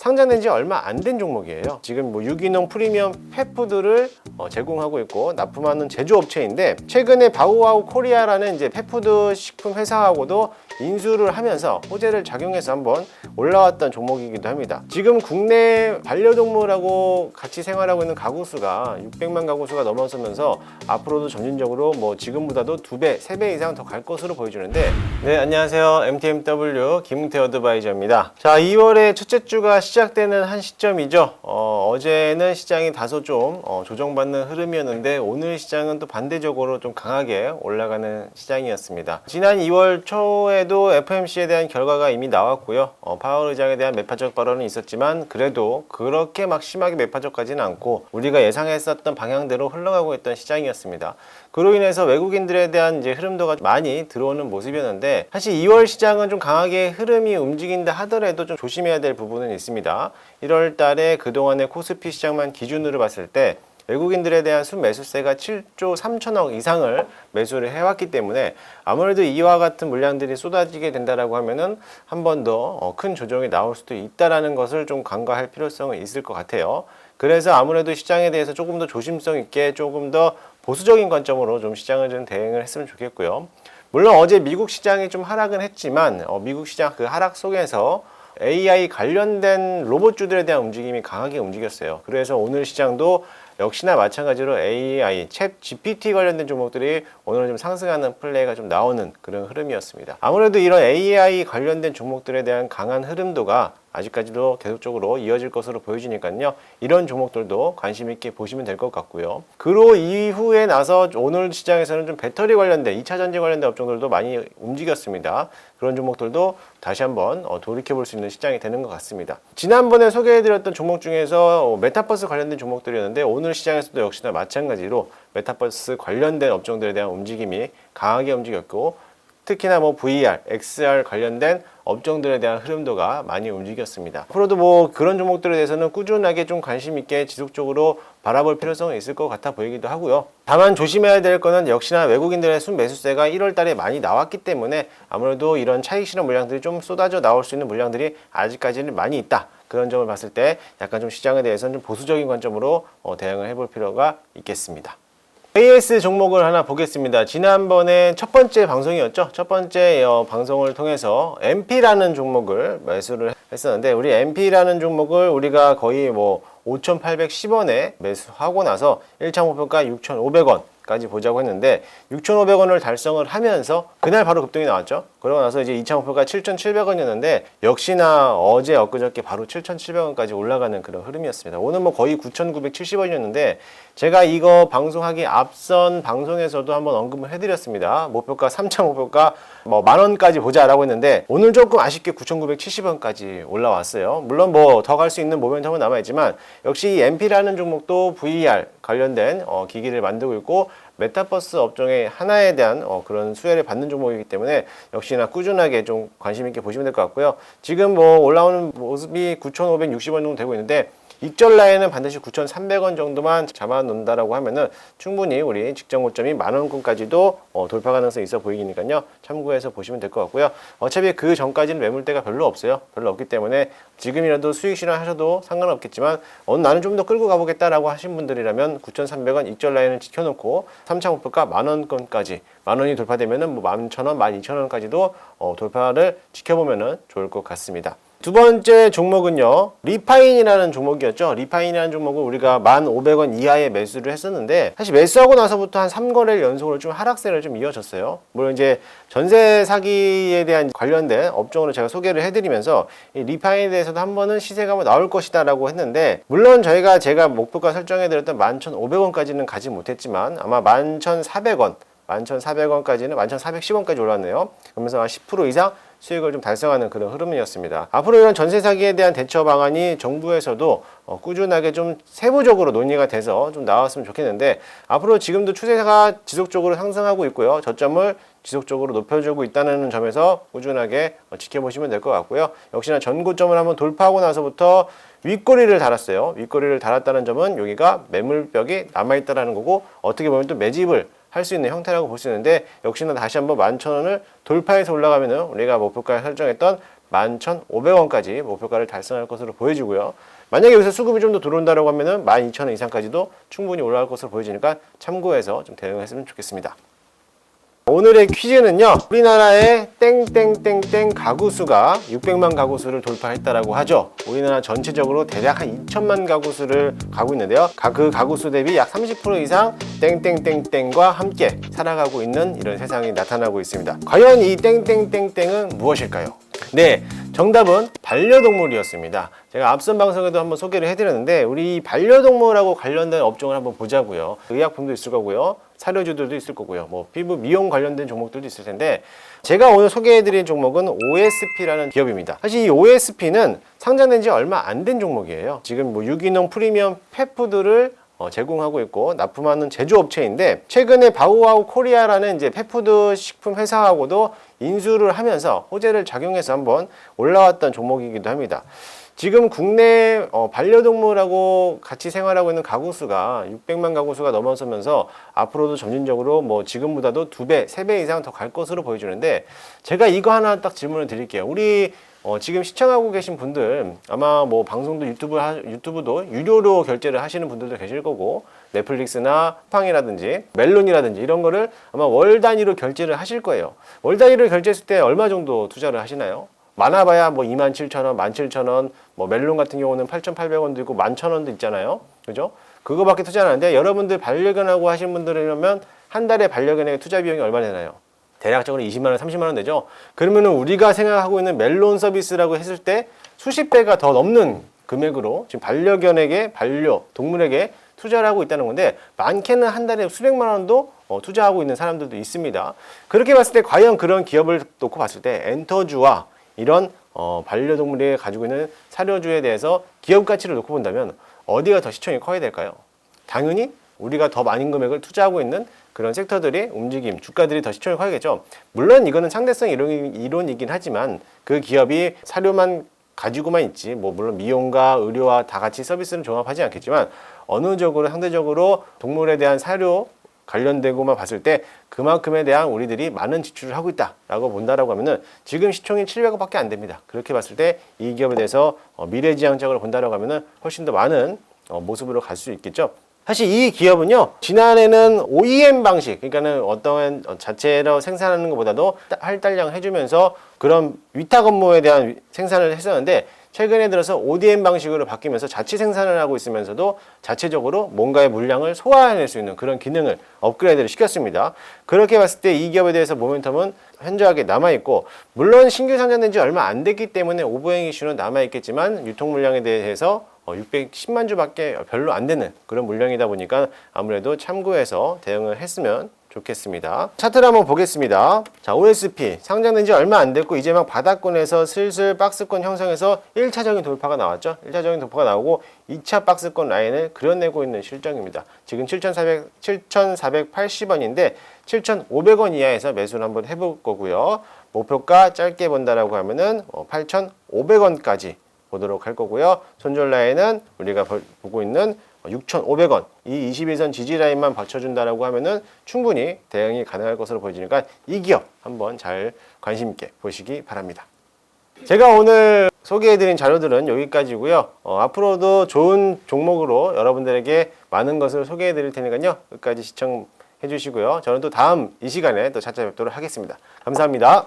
상장된 지 얼마 안 된 종목이에요. 지금 뭐 유기농 프리미엄 펫푸드를 제공하고 있고 납품하는 제조업체인데, 최근에 바우와우 코리아라는 이제 펫푸드 식품 회사하고도 인수를 하면서 호재를 작용해서 한번 올라왔던 종목이기도 합니다. 지금 국내 반려동물하고 같이 생활하고 있는 가구 수가 600만 가구 수가 넘어서면서 앞으로도 점진적으로 뭐 지금보다도 2배, 3배 이상 더 갈 것으로 보여주는데, 네, 안녕하세요. MTMW 김웅태 어드바이저입니다. 자, 2월의 첫째 주가 시작되는 한 시점이죠. 어제는 시장이 다소 좀 조정받는 흐름이었는데, 오늘 시장은 또 반대적으로 좀 강하게 올라가는 시장이었습니다. 지난 2월 초에도 FOMC에 대한 결과가 이미 나왔고요. 파월 의장에 대한 매파적 발언은 있었지만, 그래도 그렇게 막 심하게 매파적까지는 않고 우리가 예상했었던 방향대로 흘러가고 있던 시장이었습니다. 그로 인해서 외국인들에 대한 이제 흐름도가 많이 들어오는 모습이었는데, 사실 2월 시장은 좀 강하게 흐름이 움직인다 하더라도 좀 조심해야 될 부분은 있습니다. 1월 달에 그동안의 코스피 시장만 기준으로 봤을 때 외국인들에 대한 순매수세가 7조 3천억 이상을 매수를 해왔기 때문에, 아무래도 이와 같은 물량들이 쏟아지게 된다라고 하면은 한 번 더 큰 조정이 나올 수도 있다라는 것을 좀 간과할 필요성은 있을 것 같아요. 그래서 아무래도 시장에 대해서 조금 더 조심성 있게, 조금 더 보수적인 관점으로 좀 시장을 좀 대응을 했으면 좋겠고요. 물론 어제 미국 시장이 좀 하락은 했지만, 미국 시장 그 하락 속에서 AI 관련된 로봇주들에 대한 움직임이 강하게 움직였어요. 그래서 오늘 시장도 역시나 마찬가지로 AI, 챗 GPT 관련된 종목들이 오늘은 좀 상승하는 플레이가 좀 나오는 그런 흐름이었습니다. 아무래도 이런 AI 관련된 종목들에 대한 강한 흐름도가 아직까지도 계속적으로 이어질 것으로 보여지니까요. 이런 종목들도 관심 있게 보시면 될 것 같고요. 그로 이후에 나서 오늘 시장에서는 좀 배터리 관련된 2차 전지 관련된 업종들도 많이 움직였습니다. 그런 종목들도 다시 한번 돌이켜볼 수 있는 시장이 되는 것 같습니다. 지난번에 소개해드렸던 종목 중에서 메타버스 관련된 종목들이었는데, 오늘 시장에서도 역시나 마찬가지로 메타버스 관련된 업종들에 대한 움직임이 강하게 움직였고, 특히나 뭐 VR, XR 관련된 업종들에 대한 흐름도가 많이 움직였습니다. 앞으로도 뭐 그런 종목들에 대해서는 꾸준하게 좀 관심 있게 지속적으로 바라볼 필요성이 있을 것 같아 보이기도 하고요. 다만 조심해야 될 거는 역시나 외국인들의 순매수세가 1월 달에 많이 나왔기 때문에, 아무래도 이런 차익 실현 물량들이 좀 쏟아져 나올 수 있는 물량들이 아직까지는 많이 있다. 그런 점을 봤을 때 약간 좀 시장에 대해서는 좀 보수적인 관점으로 대응을 해볼 필요가 있겠습니다. AS 종목을 하나 보겠습니다. 지난번에 첫 번째 방송이었죠. 첫 번째 방송을 통해서 MP라는 종목을 매수를 했었는데, 우리 MP라는 종목을 우리가 거의 뭐 5,810원에 매수하고 나서 1차 목표가 6,500원 까지 보자고 했는데, 6,500원을 달성을 하면서 그날 바로 급등이 나왔죠. 그러고 나서 이제 2차 목표가 7,700원이었는데 역시나 어제 엊그저께 바로 7,700원까지 올라가는 그런 흐름이었습니다. 오늘 뭐 거의 9,970원이었는데 제가 이거 방송하기 앞선 방송에서도 한번 언급을 해드렸습니다. 목표가 3차 목표가 뭐 만원까지 보자라고 했는데, 오늘 조금 아쉽게 9,970원까지 올라왔어요. 물론 뭐 더 갈 수 있는 모멘텀은 남아있지만, 역시 이 MP라는 종목도 VR 관련된 기기를 만들고 있고, 메타버스 업종의 하나에 대한 그런 수혜를 받는 종목이기 때문에 역시나 꾸준하게 좀 관심 있게 보시면 될 것 같고요. 지금 뭐 올라오는 모습이 9,560원 정도 되고 있는데, 익절 라인은 반드시 9,300원 정도만 잡아 놓는다라고 하면은 충분히 우리 직전 고점이 만원권까지도 돌파 가능성이 있어 보이니까요. 참고해서 보시면 될 것 같고요. 어차피 그 전까지는 매물대가 별로 없어요. 별로 없기 때문에 지금이라도 수익 실현하셔도 상관없겠지만, 나는 좀 더 끌고 가보겠다라고 하신 분들이라면 9,300원 익절 라인을 지켜놓고 3차 목표가 만원권까지, 만원이 돌파되면은 뭐 11,000원, 12,000원까지도 돌파를 지켜보면은 좋을 것 같습니다. 두 번째 종목은요, 리파인이라는 종목이었죠. 리파인이라는 종목은 우리가 1,500원 이하에 매수를 했었는데, 사실 매수하고 나서부터 한 3거래일 연속으로 좀 하락세를 좀 이어졌어요. 물론 이제 전세 사기에 대한 관련된 업종으로 제가 소개를 해드리면서 이 리파인에 대해서도 한 번은 시세가 뭐 나올 것이다 라고 했는데, 물론 제가 목표가 설정해드렸던 11,500원까지는 가지 못했지만 아마 11,400원, 11,400원까지는 11,410원까지 올랐네요. 그러면서 한 10% 이상 수익을 좀 달성하는 그런 흐름이었습니다. 앞으로 이런 전세 사기에 대한 대처 방안이 정부에서도 꾸준하게 좀 세부적으로 논의가 돼서 좀 나왔으면 좋겠는데, 앞으로 지금도 추세가 지속적으로 상승하고 있고요. 저점을 지속적으로 높여주고 있다는 점에서 꾸준하게 지켜보시면 될 것 같고요. 역시나 전고점을 한번 돌파하고 나서부터 윗꼬리를 달았어요. 윗꼬리를 달았다는 점은 여기가 매물벽이 남아있다는 거고, 어떻게 보면 또 매집을 할 수 있는 형태라고 볼 수 있는데, 역시나 다시 한번 11,000원을 돌파해서 올라가면은 우리가 목표가 설정했던 11,500원까지 목표가를 달성할 것으로 보여지고요. 만약에 여기서 수급이 좀 더 들어온다고 하면은 12,000원 이상까지도 충분히 올라갈 것으로 보여지니까 참고해서 좀 대응했으면 좋겠습니다. 오늘의 퀴즈는요, 우리나라의 땡땡땡땡 가구 수가 600만 가구 수를 돌파했다라고 하죠. 우리나라 전체적으로 대략 한 2천만 가구 수를 가고 있는데요. 그 가구 수 대비 약 30% 이상 땡땡땡땡과 함께 살아가고 있는 이런 세상이 나타나고 있습니다. 과연 이 땡땡땡땡은 무엇일까요? 네, 정답은 반려동물이었습니다. 제가 앞선 방송에도 한번 소개를 해드렸는데, 우리 반려동물하고 관련된 업종을 한번 보자고요. 의약품도 있을 거고요, 사료주들도 있을 거고요, 뭐 피부 미용 관련된 종목들도 있을 텐데, 제가 오늘 소개해드린 종목은 OSP라는 기업입니다. 사실 이 OSP는 상장된 지 얼마 안 된 종목이에요. 지금 뭐 유기농 프리미엄 펫푸드를 제공하고 있고 납품하는 제조업체인데, 최근에 바우와우 코리아라는 이제 펫푸드 식품 회사하고도 인수를 하면서 호재를 작용해서 한번 올라왔던 종목이기도 합니다. 지금 국내 반려동물하고 같이 생활하고 있는 가구 수가 600만 가구 수가 넘어서면서 앞으로도 점진적으로 뭐 지금보다도 2배, 3배 이상 더 갈 것으로 보여주는데, 제가 이거 하나 딱 질문을 드릴게요. 우리 지금 시청하고 계신 분들, 아마 뭐 방송도 유튜브도 유료로 결제를 하시는 분들도 계실 거고, 넷플릭스나 쿠팡이라든지 멜론이라든지 이런 거를 아마 월 단위로 결제를 하실 거예요. 월 단위로 결제했을 때 얼마 정도 투자를 하시나요? 많아봐야 뭐 27,000원, 17,000원, 뭐 멜론 같은 경우는 8,800원도 있고 11,000원도 있잖아요. 그죠? 그거밖에 투자 안 하는데, 여러분들 반려견하고 하시는 분들이라면 한 달에 반려견의 투자 비용이 얼마 되나요? 대략적으로 20만 원, 30만 원 되죠. 그러면은 우리가 생각하고 있는 멜론 서비스라고 했을 때 수십 배가 더 넘는 금액으로 지금 반려동물에게 투자를 하고 있다는 건데, 많게는 한 달에 수백만 원도 투자하고 있는 사람들도 있습니다. 그렇게 봤을 때 과연 그런 기업을 놓고 봤을 때 엔터주와 이런 반려동물이 가지고 있는 사료주에 대해서 기업 가치를 놓고 본다면 어디가 더 시총이 커야 될까요? 당연히 우리가 더 많은 금액을 투자하고 있는 그런 섹터들의 움직임, 주가들이 더 시총이 커야겠죠. 물론 이거는 상대성 이론이긴 하지만, 그 기업이 사료만 가지고만 있지, 뭐 물론 미용과 의료와 다 같이 서비스는 종합하지 않겠지만, 어느 정도 상대적으로 동물에 대한 사료 관련되고만 봤을 때 그만큼에 대한 우리들이 많은 지출을 하고 있다라고 본다라고 하면은 지금 시총이 700억밖에 안 됩니다. 그렇게 봤을 때 이 기업에 대해서 미래지향적으로 본다라고 하면은 훨씬 더 많은 모습으로 갈 수 있겠죠. 사실 이 기업은요, 지난해는 OEM 방식, 그러니까는 어떠한 자체로 생산하는 것보다도 할당량 해주면서 그런 위탁 업무에 대한 생산을 했었는데, 최근에 들어서 ODM 방식으로 바뀌면서 자체 생산을 하고 있으면서도 자체적으로 뭔가의 물량을 소화해낼 수 있는 그런 기능을 업그레이드를 시켰습니다. 그렇게 봤을 때 이 기업에 대해서 모멘텀은 현저하게 남아있고, 물론 신규 상장된 지 얼마 안 됐기 때문에 오버행 이슈는 남아있겠지만, 유통 물량에 대해서 610만 주밖에 별로 안 되는 그런 물량이다 보니까 아무래도 참고해서 대응을 했으면 좋겠습니다. 차트를 한번 보겠습니다. 자, OSP 상장된 지 얼마 안 됐고 이제 막 바닥권에서 슬슬 박스권 형성해서 1차적인 돌파가 나왔죠. 1차적인 돌파가 나오고 2차 박스권 라인을 그려내고 있는 실정입니다. 지금 7,480원인데 7,500원 이하에서 매수를 한번 해볼 거고요. 목표가 짧게 본다라고 하면은 8,500원까지 보도록 할 거고요. 손절 라인은 우리가 보고 있는 6,500원, 이 21선 지지 라인만 받쳐준다라고 하면은 충분히 대응이 가능할 것으로 보여지니까 이 기업 한번 잘 관심 있게 보시기 바랍니다. 제가 오늘 소개해드린 자료들은 여기까지고요. 앞으로도 좋은 종목으로 여러분들에게 많은 것을 소개해드릴 테니까요. 끝까지 시청해 주시고요. 저는 또 다음 이 시간에 또 찾아뵙도록 하겠습니다. 감사합니다.